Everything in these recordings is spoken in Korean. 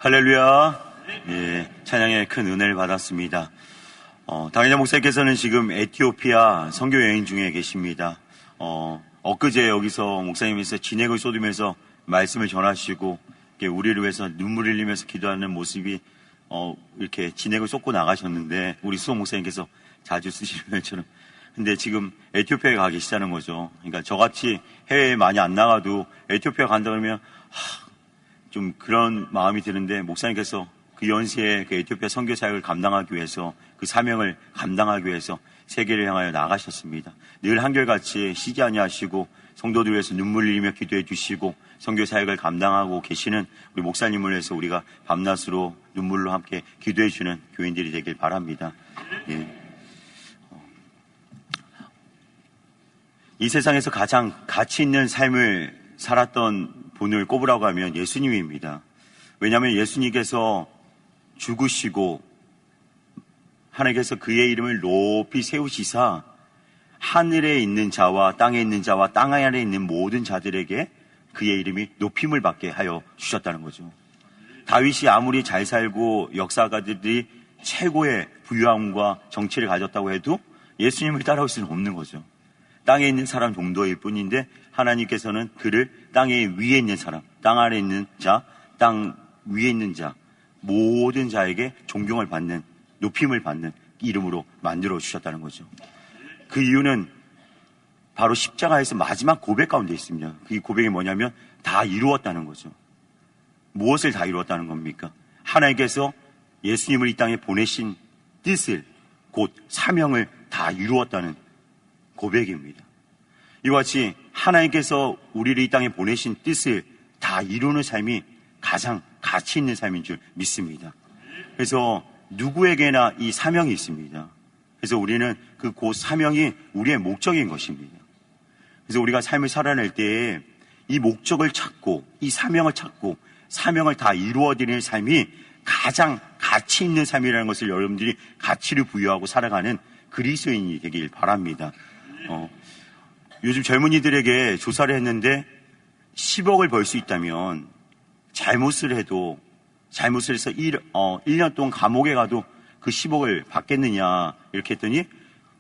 할렐루야. 예, 찬양의 큰 은혜를 받았습니다. 당회장 목사님께서는 지금 에티오피아 선교 여행 중에 계십니다. 엊그제 여기서 목사님께서 진액을 쏟으면서 말씀을 전하시고 우리를 위해서 눈물을 흘리면서 기도하는 모습이 이렇게 진액을 쏟고 나가셨는데, 우리 수호 목사님께서 자주 쓰시는 말처럼. 근데 지금 에티오피아에 가 계시다는 거죠. 그러니까 저같이 해외에 많이 안 나가도 에티오피아 간다 그러면 좀 그런 마음이 드는데, 목사님께서 그 연세에 그 에티오피아 선교 사역을 감당하기 위해서, 그 사명을 감당하기 위해서 세계를 향하여 나가셨습니다. 늘 한결같이 쉬지 아니하시고 성도들 위해서 눈물 흘리며 기도해 주시고 선교 사역을 감당하고 계시는 우리 목사님을 위해서 우리가 밤낮으로 눈물로 함께 기도해 주는 교인들이 되길 바랍니다. 예. 이 세상에서 가장 가치 있는 삶을 살았던 분을 꼽으라고 하면 예수님입니다. 왜냐하면 예수님께서 죽으시고 하나님께서 그의 이름을 높이 세우시사 하늘에 있는 자와 땅에 있는 자와 땅 아래에 있는 모든 자들에게 그의 이름이 높임을 받게 하여 주셨다는 거죠. 다윗이 아무리 잘 살고 역사가들이 최고의 부유함과 정치를 가졌다고 해도 예수님을 따라올 수는 없는 거죠. 땅에 있는 사람 정도일 뿐인데, 하나님께서는 그를 땅에 위에 있는 사람, 땅 아래에 있는 자, 땅 위에 있는 자, 모든 자에게 존경을 받는, 높임을 받는 이름으로 만들어 주셨다는 거죠. 그 이유는 바로 십자가에서 마지막 고백 가운데 있습니다. 그 고백이 뭐냐면 다 이루었다는 거죠. 무엇을 다 이루었다는 겁니까? 하나님께서 예수님을 이 땅에 보내신 뜻을, 곧 사명을 다 이루었다는 고백입니다. 이와 같이 하나님께서 우리를 이 땅에 보내신 뜻을 다 이루는 삶이 가장 가치 있는 삶인 줄 믿습니다. 그래서 누구에게나 이 사명이 있습니다. 그래서 우리는 그 사명이 우리의 목적인 것입니다. 그래서 우리가 삶을 살아낼 때에 이 목적을 찾고 이 사명을 찾고 사명을 다 이루어드리는 삶이 가장 가치 있는 삶이라는 것을 여러분들이 가치를 부여하고 살아가는 그리스도인이 되길 바랍니다. 요즘 젊은이들에게 조사를 했는데 10억을 벌 수 있다면 잘못을 해서 1년 동안 감옥에 가도 그 10억을 받겠느냐 이렇게 했더니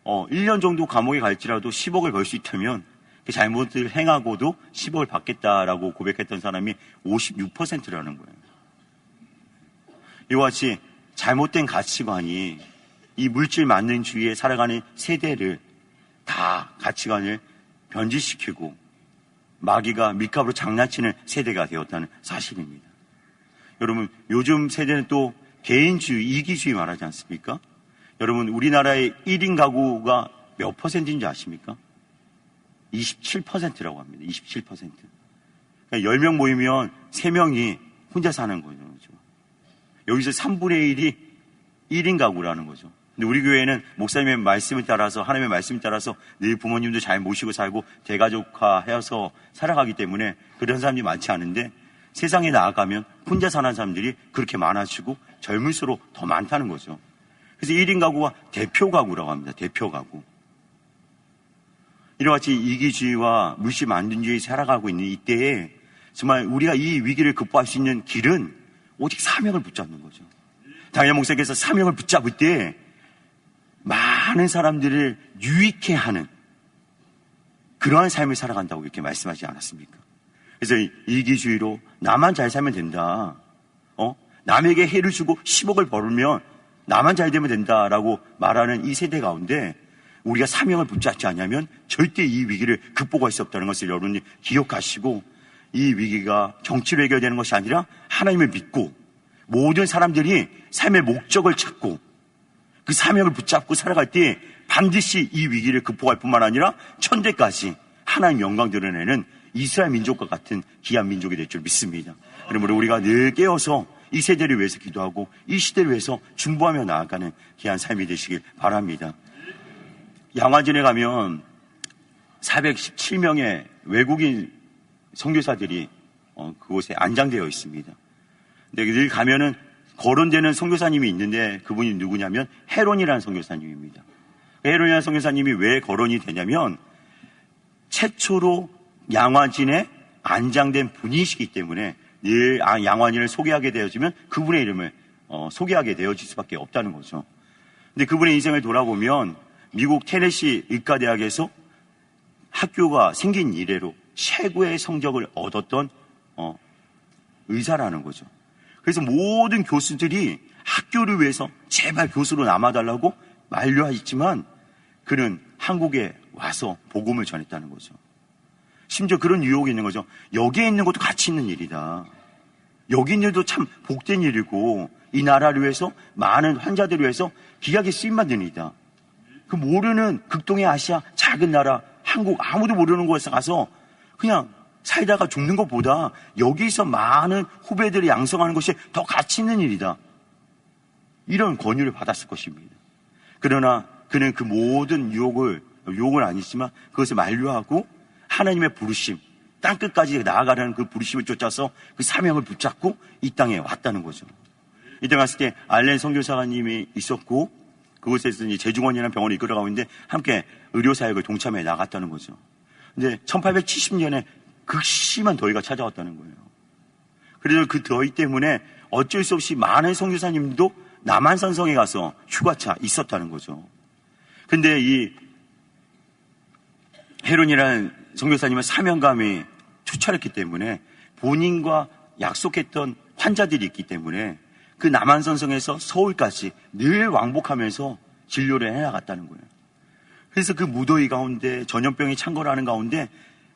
1년 정도 감옥에 갈지라도 10억을 벌 수 있다면 그 잘못을 행하고도 10억을 받겠다라고 고백했던 사람이 56%라는 거예요. 이와 같이 잘못된 가치관이 이 물질 만능주의에 살아가는 세대를 다 가치관을 변질시키고 마귀가 밑값으로 장난치는 세대가 되었다는 사실입니다. 여러분, 요즘 세대는 또 개인주의, 이기주의 말하지 않습니까? 여러분, 우리나라의 1인 가구가 몇 퍼센트인지 아십니까? 27%라고 합니다. 27%. 그러니까 10명 모이면 3명이 혼자 사는 거죠. 여기서 3분의 1이 1인 가구라는 거죠. 근데 우리 교회는 목사님의 말씀을 따라서, 하나님의 말씀을 따라서 늘 부모님도 잘 모시고 살고 대가족화해서 살아가기 때문에 그런 사람들이 많지 않은데, 세상에 나아가면 혼자 사는 사람들이 그렇게 많아지고 젊을수록 더 많다는 거죠. 그래서 1인 가구가 대표 가구라고 합니다. 대표 가구. 이와 같이 이기주의와 물질 만능주의에 살아가고 있는 이때에 정말 우리가 이 위기를 극복할 수 있는 길은 오직 사명을 붙잡는 거죠. 당연 목사님께서 사명을 붙잡을 때 많은 사람들을 유익해 하는 그러한 삶을 살아간다고 이렇게 말씀하지 않았습니까? 그래서 이기주의로 나만 잘 살면 된다. 남에게 해를 주고 10억을 벌으면 나만 잘 되면 된다라고 말하는 이 세대 가운데 우리가 사명을 붙잡지 않으면 절대 이 위기를 극복할 수 없다는 것을 여러분이 기억하시고, 이 위기가 정치로 해결되는 것이 아니라 하나님을 믿고 모든 사람들이 삶의 목적을 찾고 그 사명을 붙잡고 살아갈 때 반드시 이 위기를 극복할 뿐만 아니라 천대까지 하나님 영광 드러내는 이스라엘 민족과 같은 귀한 민족이 될 줄 믿습니다. 그러므로 우리가 늘 깨어서 이 세대를 위해서 기도하고 이 시대를 위해서 중보하며 나아가는 귀한 삶이 되시길 바랍니다. 양화진에 가면 417명의 외국인 선교사들이 그곳에 안장되어 있습니다. 근데 늘 가면은 거론되는 선교사님이 있는데 그분이 누구냐면 헤론이라는 선교사님입니다. 헤론이라는 선교사님이 왜 거론이 되냐면 최초로 양화진에 안장된 분이시기 때문에 늘 양환이를 소개하게 되어지면 그분의 이름을 소개하게 되어질 수밖에 없다는 거죠. 근데 그분의 인생을 돌아보면 미국 테네시 의과대학에서 학교가 생긴 이래로 최고의 성적을 얻었던 의사라는 거죠. 그래서 모든 교수들이 학교를 위해서 제발 교수로 남아달라고 만류하지만 그는 한국에 와서 복음을 전했다는 거죠. 심지어 그런 유혹이 있는 거죠. 여기에 있는 것도 가치 있는 일이다. 여기 있는 일도 참 복된 일이고 이 나라를 위해서 많은 환자들을 위해서 귀하게 쓰임받는 일이다. 그 모르는 극동의 아시아 작은 나라 한국 아무도 모르는 곳에 가서 그냥 살다가 죽는 것보다 여기서 많은 후배들을 양성하는 것이 더 가치 있는 일이다. 이런 권유를 받았을 것입니다. 그러나 그는 그 모든 유혹은 아니지만 그것을 만류하고 하나님의 부르심, 땅끝까지 나아가려는 그 부르심을 쫓아서 그 사명을 붙잡고 이 땅에 왔다는 거죠. 이때 갔을 때 알렌 선교사님이 있었고 그곳에서 이제 제중원이라는 병원을 이끌어가고 있는데 함께 의료사역을 동참해 나갔다는 거죠. 근데 1870년에 극심한 더위가 찾아왔다는 거예요. 그래서 그 더위 때문에 어쩔 수 없이 많은 선교사님도 남한산성에 가서 휴가차 있었다는 거죠. 근데 이 헤론이라는 선교사님은 사명감이 투철했기 때문에 본인과 약속했던 환자들이 있기 때문에 그 남한산성에서 서울까지 늘 왕복하면서 진료를 해나갔다는 거예요. 그래서 그 무더위 가운데 전염병이 창궐하는 가운데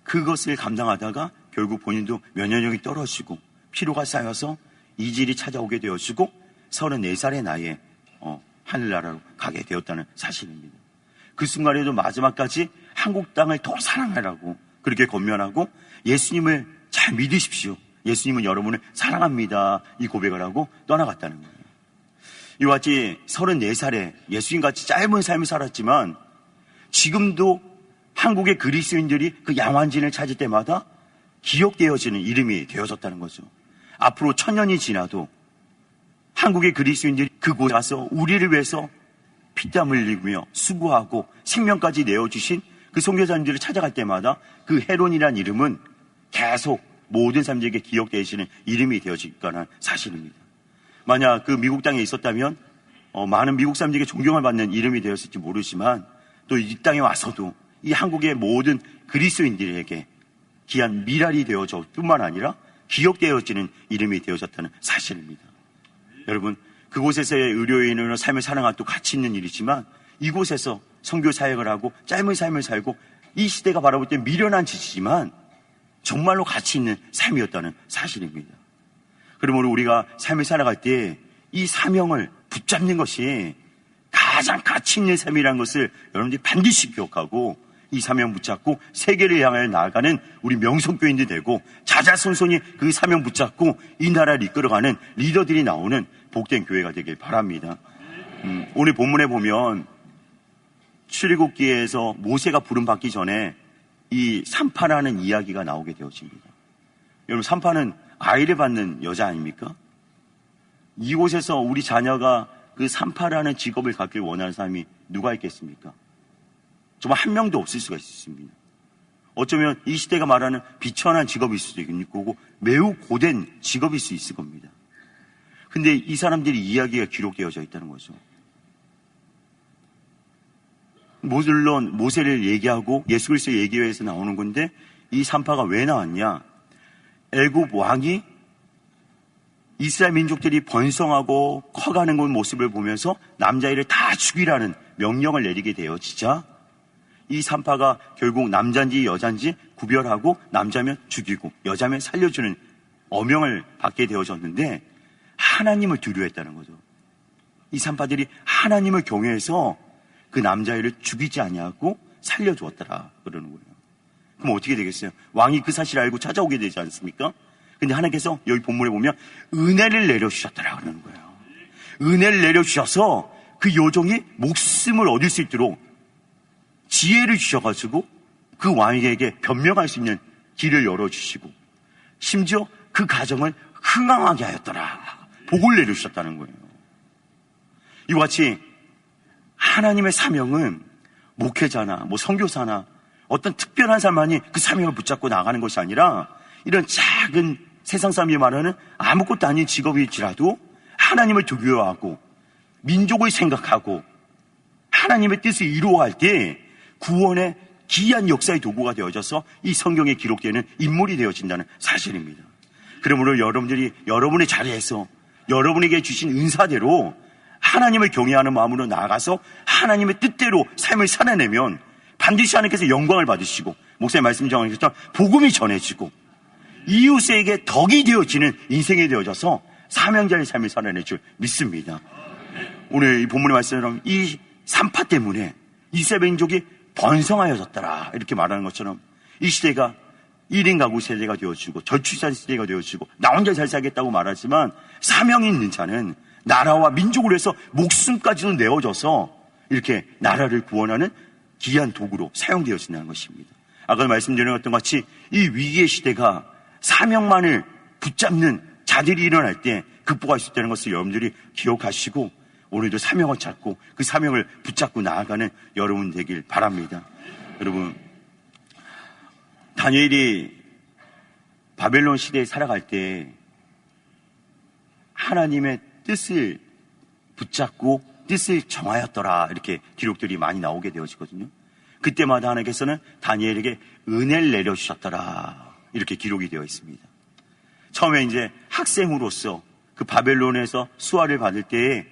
그것을 감당하다가 결국 본인도 면역력이 떨어지고 피로가 쌓여서 이질이 찾아오게 되어지고 34살의 나이에 하늘나라로 가게 되었다는 사실입니다. 그 순간에도 마지막까지 한국 땅을 더 사랑하라고 그렇게 권면하고 예수님을 잘 믿으십시오. 예수님은 여러분을 사랑합니다. 이 고백을 하고 떠나갔다는 거예요. 이와 같이 34살에 예수님같이 짧은 삶을 살았지만 지금도 한국의 그리스도인들이 그 양환진을 찾을 때마다 기억되어지는 이름이 되어졌다는 거죠. 앞으로 1000년이 지나도 한국의 그리스도인들이 그곳에 가서 우리를 위해서 피땀 흘리며 수고하고 생명까지 내어주신 그 선교사님들을 찾아갈 때마다 그 헤론이라는 이름은 계속 모든 사람들에게 기억되시는 이름이 되어질 거라는 사실입니다. 만약 그 미국 땅에 있었다면 많은 미국 사람들에게 존경을 받는 이름이 되었을지 모르지만 또 이 땅에 와서도 이 한국의 모든 그리스도인들에게 귀한 미랄이 되어져 뿐만 아니라 기억되어지는 이름이 되어졌다는 사실입니다. 여러분, 그곳에서의 의료인으로 삶을 사랑한 또 가치 있는 일이지만 이곳에서 선교 사역을 하고 짧은 삶을 살고 이 시대가 바라볼 때 미련한 짓이지만 정말로 가치 있는 삶이었다는 사실입니다. 그러므로 우리가 삶을 살아갈 때 이 사명을 붙잡는 것이 가장 가치 있는 삶이라는 것을 여러분들이 반드시 기억하고 이 사명 붙잡고 세계를 향하여 나아가는 우리 명성교인들이 되고 자자손손이 그 사명 붙잡고 이 나라를 이끌어가는 리더들이 나오는 복된 교회가 되길 바랍니다. 오늘 본문에 보면 출애굽기에서 모세가 부름받기 전에 이 산파라는 이야기가 나오게 되어집니다. 여러분, 산파는 아이를 받는 여자 아닙니까? 이곳에서 우리 자녀가 그 산파라는 직업을 갖길 원하는 사람이 누가 있겠습니까? 정말 한 명도 없을 수가 있습니다. 어쩌면 이 시대가 말하는 비천한 직업일 수도 있고 매우 고된 직업일 수 있을 겁니다. 근데 이 사람들이 이야기가 기록되어져 있다는 거죠. 물론 모세를 얘기하고 예수 그리스도 얘기해서 나오는 건데 이 산파가 왜 나왔냐? 애굽 왕이 이스라엘 민족들이 번성하고 커가는 모습을 보면서 남자아이를 다 죽이라는 명령을 내리게 되어지자 이 산파가 결국 남자인지 여자인지 구별하고 남자면 죽이고 여자면 살려주는 어명을 받게 되어졌는데 하나님을 두려워했다는 거죠. 이 산파들이 하나님을 경외해서 그 남자아이를 죽이지 아니하고 살려주었더라 그러는 거예요. 그럼 어떻게 되겠어요? 왕이 그 사실을 알고 찾아오게 되지 않습니까? 근데 하나님께서 여기 본문에 보면 은혜를 내려주셨더라 그러는 거예요. 은혜를 내려주셔서 그 여종이 목숨을 얻을 수 있도록 지혜를 주셔가지고 그 왕에게 변명할 수 있는 길을 열어주시고 심지어 그 가정을 흥왕하게 하였더라. 복을 내려주셨다는 거예요. 이와 같이 하나님의 사명은 목회자나 선교사나 어떤 특별한 사람만이 그 사명을 붙잡고 나가는 것이 아니라 이런 작은 세상 사람이 말하는 아무것도 아닌 직업일지라도 하나님을 두려워하고 민족을 생각하고 하나님의 뜻을 이루어할 때 구원의 기이한 역사의 도구가 되어져서 이 성경에 기록되는 인물이 되어진다는 사실입니다. 그러므로 여러분들이 여러분의 자리에서 여러분에게 주신 은사대로 하나님을 경외하는 마음으로 나아가서 하나님의 뜻대로 삶을 살아내면 반드시 하나님께서 영광을 받으시고, 목사님 말씀 정하셨던 복음이 전해지고 이웃에게 덕이 되어지는 인생이 되어져서 사명자의 삶을 살아낼 줄 믿습니다. 오늘 이 본문의 말씀처럼 이 산파 때문에 이스라엘 민족이 번성하여졌더라 이렇게 말하는 것처럼 이 시대가 1인 가구 세대가 되어지고 저출산 시대가 되어지고 나 혼자 잘 살겠다고 말하지만 사명이 있는 자는 나라와 민족을 위해서 목숨까지도 내어줘서 이렇게 나라를 구원하는 귀한 도구로 사용되어진다는 것입니다. 아까 말씀드린 것과 같이 이 위기의 시대가 사명만을 붙잡는 자들이 일어날 때 극복할 수 있다는 것을 여러분들이 기억하시고 오늘도 사명을 찾고 그 사명을 붙잡고 나아가는 여러분 되길 바랍니다. 여러분, 다니엘이 바벨론 시대에 살아갈 때 하나님의 뜻을 붙잡고 뜻을 정하였더라 이렇게 기록들이 많이 나오게 되어지거든요. 그때마다 하나님께서는 다니엘에게 은혜를 내려주셨더라 이렇게 기록이 되어 있습니다. 처음에 이제 학생으로서 그 바벨론에서 수화를 받을 때에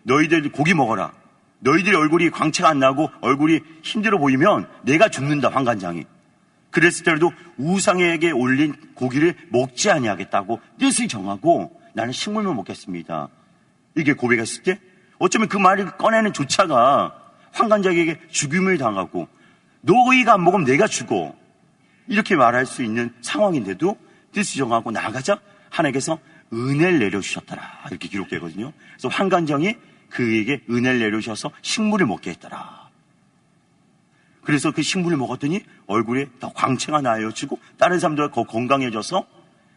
너희들 고기 먹어라. 너희들의 얼굴이 광채가 안 나고 얼굴이 힘들어 보이면 내가 죽는다, 환관장이. 그랬을 때라도 우상에게 올린 고기를 먹지 아니하겠다고 뜻을 정하고 나는 식물만 먹겠습니다. 이렇게 고백했을 때 어쩌면 그 말을 꺼내는 조차가 환관장에게 죽임을 당하고 너희가 안 먹으면 내가 죽어 이렇게 말할 수 있는 상황인데도 뜻을 정하고 나가자 하나님께서 은혜를 내려주셨더라 이렇게 기록되거든요. 그래서 환관장이 그에게 은혜를 내려주셔서 식물을 먹게 했더라. 그래서 그 식물을 먹었더니 얼굴에 더 광채가 나여지고 다른 사람들과 더 건강해져서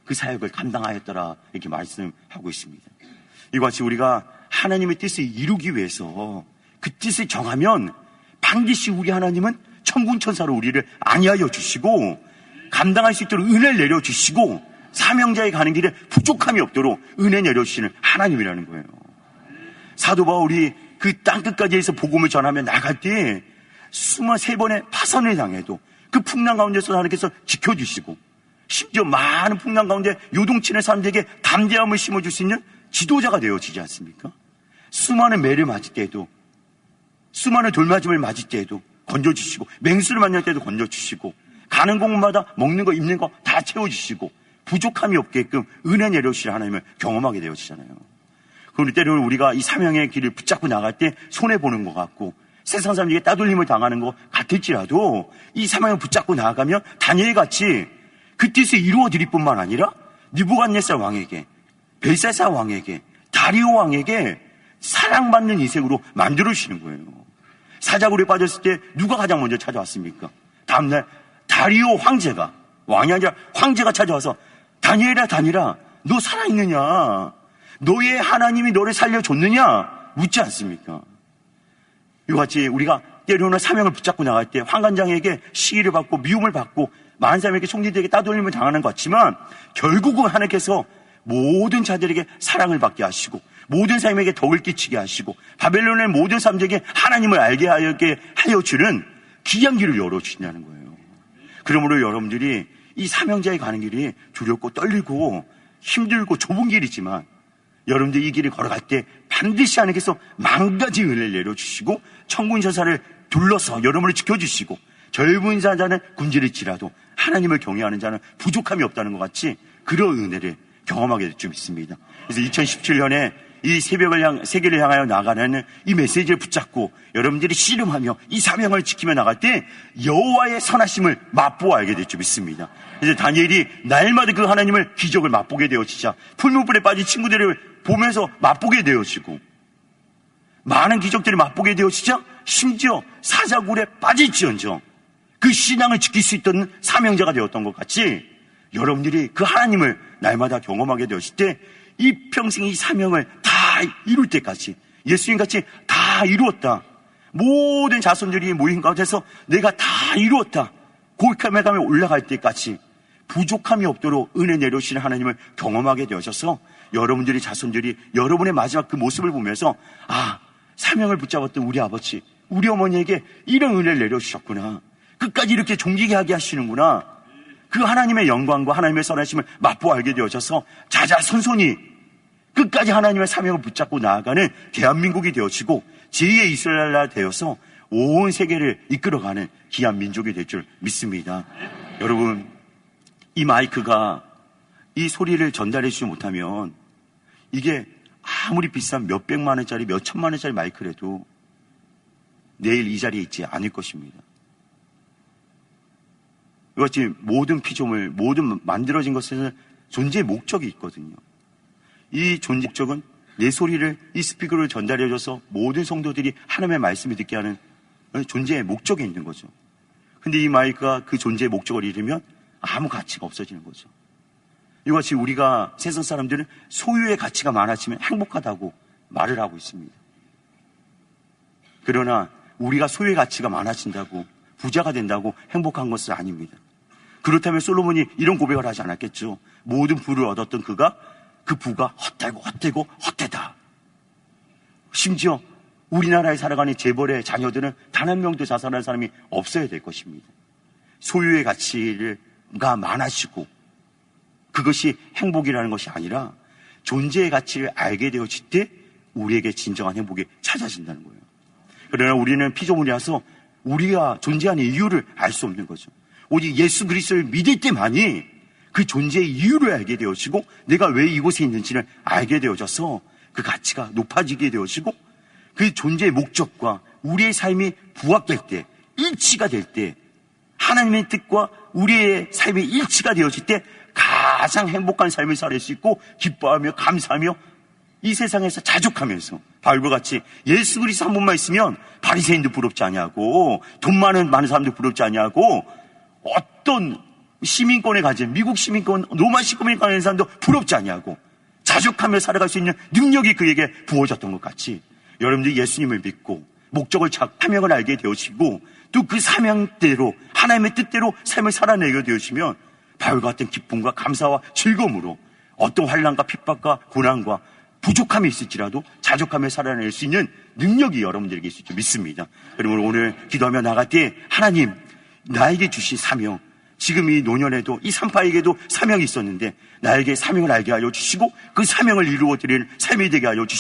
그 사역을 감당하였더라 이렇게 말씀하고 있습니다. 이와 같이 우리가 하나님의 뜻을 이루기 위해서 그 뜻을 정하면 반드시 우리 하나님은 천군천사로 우리를 안위하여 주시고 감당할 수 있도록 은혜를 내려주시고 사명자에 가는 길에 부족함이 없도록 은혜 내려주시는 하나님이라는 거예요. 사도 바울이 그 땅끝까지 해서 복음을 전하며 나갈 때 23번의 파선을 당해도 그 풍랑 가운데서 하나님께서 지켜주시고 심지어 많은 풍랑 가운데 요동치는 사람들에게 담대함을 심어줄 수 있는 지도자가 되어지지 않습니까? 수많은 매를 맞을 때에도 수많은 돌맞음을 맞을 때에도 건져주시고 맹수를 만날 때도 건져주시고 가는 곳마다 먹는 거 입는 거 다 채워주시고 부족함이 없게끔 은혜 내려주시는 하나님을 경험하게 되어지잖아요. 그런데 때로는 우리가 이 사명의 길을 붙잡고 나갈 때 손해보는 것 같고 세상 사람들에게 따돌림을 당하는 것 같을지라도 이 사명을 붙잡고 나아가면 다니엘같이 그 뜻을 이루어드릴 뿐만 아니라 느부갓네살 왕에게 벨사살 왕에게 다리오 왕에게 사랑받는 인생으로 만들어주시는 거예요. 사자굴에 빠졌을 때 누가 가장 먼저 찾아왔습니까? 다음날 다리오 황제가, 왕이 아니라 황제가 찾아와서 다니엘아 너 살아있느냐? 너의 하나님이 너를 살려줬느냐? 묻지 않습니까? 이와 같이 우리가 때로는 사명을 붙잡고 나갈 때 환관장에게 시기를 받고 미움을 받고 많은 사람에게 총리들에게 따돌림을 당하는 것 같지만 결국은 하나님께서 모든 자들에게 사랑을 받게 하시고 모든 사람에게 덕을 끼치게 하시고 바벨론의 모든 사람들에게 하나님을 알게 하여 주는 귀한 길을 열어주신다는 거예요. 그러므로 여러분들이 이 사명자에 가는 길이 두렵고 떨리고 힘들고 좁은 길이지만 여러분들 이 길을 걸어갈 때 반드시 하나님께서 만가지 은혜를 내려주시고 천군천사를 둘러서 여러분을 지켜주시고 젊은 자는 굶주릴지라도 하나님을 경외하는 자는 부족함이 없다는 것 같이 그런 은혜를 경험하게 될 줄 믿습니다. 그래서 2017년에 이 세계를 향하여 나가는 이 메시지를 붙잡고 여러분들이 씨름하며 이 사명을 지키며 나갈 때 여호와의 선하심을 맛보아 알게 될 줄 믿습니다. 이제 다니엘이 날마다 그 하나님을 기적을 맛보게 되어지자 풀무불에 빠진 친구들을 보면서 맛보게 되어지고 많은 기적들을 맛보게 되어지자 심지어 사자굴에 빠질지언정 그 신앙을 지킬 수 있던 사명자가 되었던 것 같이 여러분들이 그 하나님을 날마다 경험하게 되었을 때 이 평생 이 사명을 다 이룰 때까지 예수님같이 다 이루었다. 모든 자손들이 모인 가운데서 내가 다 이루었다. 고익함에 가며 올라갈 때까지 부족함이 없도록 은혜 내려주시는 하나님을 경험하게 되어져서 여러분들이 자손들이 여러분의 마지막 그 모습을 보면서 사명을 붙잡았던 우리 아버지, 우리 어머니에게 이런 은혜를 내려주셨구나. 끝까지 이렇게 존귀하게 하게 하시는구나. 그 하나님의 영광과 하나님의 선하심을 맛보아 알게 되어져서 자자손손이 끝까지 하나님의 사명을 붙잡고 나아가는 대한민국이 되어지고 제2의 이스라엘 나라 되어서 온 세계를 이끌어가는 귀한 민족이 될 줄 믿습니다. 여러분, 이 마이크가 이 소리를 전달해 주지 못하면 이게 아무리 비싼 몇백만 원짜리 몇천만 원짜리 마이크라도 내일 이 자리에 있지 않을 것입니다. 이것이 모든 피조물, 모든 만들어진 것에는 존재의 목적이 있거든요. 이 존재 목적은 내 소리를 이 스피커를 전달해줘서 모든 성도들이 하나님의 말씀을 듣게 하는 존재의 목적이 있는 거죠. 근데 이 마이크가 그 존재의 목적을 잃으면 아무 가치가 없어지는 거죠. 이것이 우리가 세상 사람들은 소유의 가치가 많아지면 행복하다고 말을 하고 있습니다. 그러나 우리가 소유의 가치가 많아진다고 부자가 된다고 행복한 것은 아닙니다. 그렇다면 솔로몬이 이런 고백을 하지 않았겠죠. 모든 부를 얻었던 그가 그 부가 헛되고 헛되다. 심지어 우리나라에 살아가는 재벌의 자녀들은 단 한 명도 자살하는 사람이 없어야 될 것입니다. 소유의 가치가 많아지고 그것이 행복이라는 것이 아니라 존재의 가치를 알게 되어질 때 우리에게 진정한 행복이 찾아진다는 거예요. 그러나 우리는 피조물이라서 우리가 존재하는 이유를 알 수 없는 거죠. 오직 예수 그리스도를 믿을 때만이 그 존재의 이유를 알게 되어지고 내가 왜 이곳에 있는지를 알게 되어져서 그 가치가 높아지게 되어지고 그 존재의 목적과 우리의 삶이 부합될 때, 일치가 될 때, 하나님의 뜻과 우리의 삶이 일치가 되어질 때 가장 행복한 삶을 살 수 있고 기뻐하며 감사하며 이 세상에서 자족하면서 바울과 같이 예수 그리스도 한 분만 있으면 바리새인도 부럽지 아니하고 돈 많은 사람도 부럽지 아니하고 어떤 시민권에 가진 미국 시민권, 로마 시민권에 가진 사람도 부럽지 아니하고 자족하며 살아갈 수 있는 능력이 그에게 부어졌던 것 같이 여러분들이 예수님을 믿고 목적을 찾고 사명을 알게 되어지고 또 그 사명대로 하나님의 뜻대로 삶을 살아내게 되어지면 바울과 같은 기쁨과 감사와 즐거움으로 어떤 환난과 핍박과 고난과 부족함이 있을지라도 자족하며 살아낼 수 있는 능력이 여러분들에게 있을 줄 믿습니다. 그러면 오늘 기도하며 나갈 때 하나님 나에게 주신 사명, 지금 이 노년에도 이 산파에게도 사명이 있었는데 나에게 사명을 알게 하여 주시고 그 사명을 이루어 드리는 삶이 되게 하여 주시고